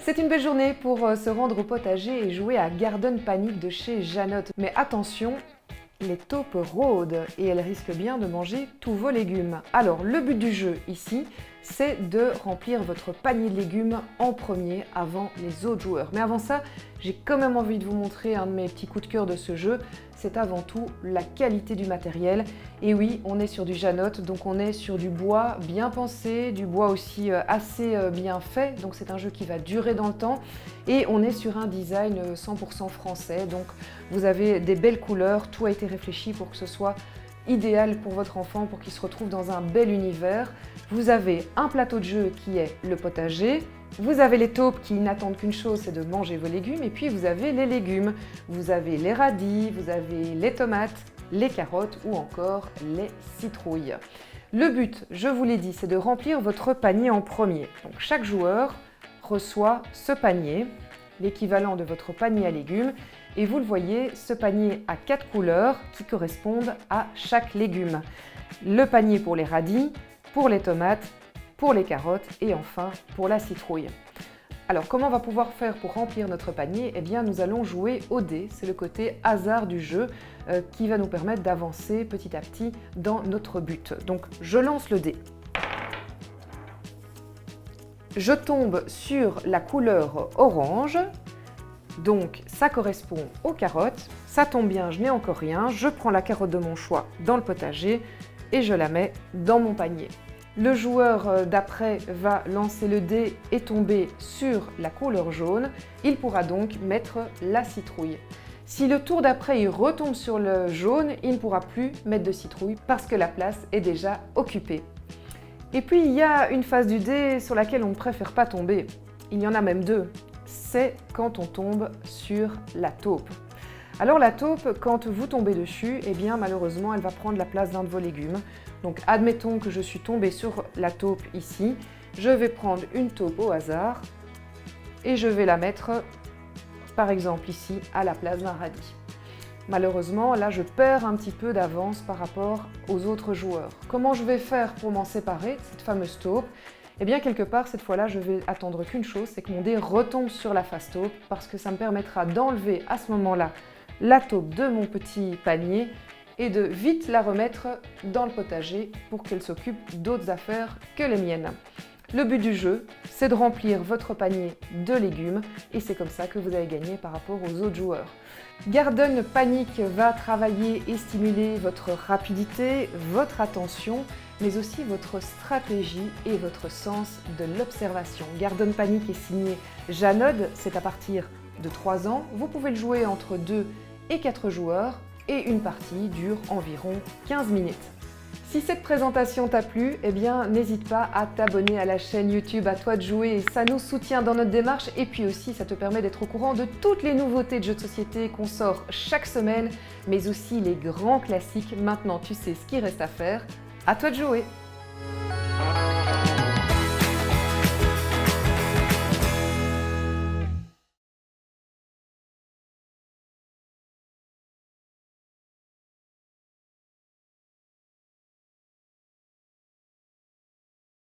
C'est une belle journée pour se rendre au potager et jouer à Garden Panic de chez Janotte. Mais attention, les taupes rôdent et elles risquent bien de manger tous vos légumes. Alors le but du jeu ici, c'est de remplir votre panier de légumes en premier avant les autres joueurs. Mais avant ça, j'ai quand même envie de vous montrer un de mes petits coups de cœur de ce jeu. C'est avant tout la qualité du matériel. Et oui, on est sur du Janotte, donc on est sur du bois bien pensé, du bois aussi assez bien fait. Donc c'est un jeu qui va durer dans le temps. Et on est sur un design 100% français. Donc vous avez des belles couleurs, tout a été réfléchi pour que ce soit idéal pour votre enfant, pour qu'il se retrouve dans un bel univers. Vous avez un plateau de jeu qui est le potager, vous avez les taupes qui n'attendent qu'une chose, c'est de manger vos légumes, et puis vous avez les légumes. Vous avez les radis, vous avez les tomates, les carottes ou encore les citrouilles. Le but, je vous l'ai dit, c'est de remplir votre panier en premier. Donc chaque joueur reçoit ce panier, l'équivalent de votre panier à légumes, et vous le voyez, ce panier a 4 couleurs qui correspondent à chaque légume. Le panier pour les radis, pour les tomates, pour les carottes et enfin pour la citrouille. Alors comment on va pouvoir faire pour remplir notre panier? Eh bien nous allons jouer au dé, c'est le côté hasard du jeu qui va nous permettre d'avancer petit à petit dans notre but. Donc je lance le dé. Je tombe sur la couleur orange, donc ça correspond aux carottes. Ça tombe bien, je n'ai encore rien. Je prends la carotte de mon choix dans le potager et je la mets dans mon panier. Le joueur d'après va lancer le dé et tomber sur la couleur jaune. Il pourra donc mettre la citrouille. Si le tour d'après il retombe sur le jaune, il ne pourra plus mettre de citrouille parce que la place est déjà occupée. Et puis il y a une phase du dé sur laquelle on ne préfère pas tomber. Il y en a même deux. C'est quand on tombe sur la taupe. Alors la taupe, quand vous tombez dessus, eh bien malheureusement elle va prendre la place d'un de vos légumes. Donc admettons que je suis tombée sur la taupe ici, je vais prendre une taupe au hasard et je vais la mettre par exemple ici à la place d'un radis. Malheureusement là je perds un petit peu d'avance par rapport aux autres joueurs. Comment je vais faire pour m'en séparer de cette fameuse taupe? Eh bien quelque part cette fois-là je vais attendre qu'une chose, c'est que mon dé retombe sur la face taupe parce que ça me permettra d'enlever à ce moment-là la taupe de mon petit panier et de vite la remettre dans le potager pour qu'elle s'occupe d'autres affaires que les miennes. Le but du jeu, c'est de remplir votre panier de légumes et c'est comme ça que vous allez gagner par rapport aux autres joueurs. Garden Panic va travailler et stimuler votre rapidité, votre attention, mais aussi votre stratégie et votre sens de l'observation. Garden Panic est signé Janotte, c'est à partir de 3 ans. Vous pouvez le jouer entre 2 et 4 joueurs et une partie dure environ 15 minutes. Si cette présentation t'a plu, eh bien n'hésite pas à t'abonner à la chaîne YouTube À toi de jouer, ça nous soutient dans notre démarche et puis aussi ça te permet d'être au courant de toutes les nouveautés de jeux de société qu'on sort chaque semaine, mais aussi les grands classiques. Maintenant tu sais ce qu'il reste à faire, à toi de jouer!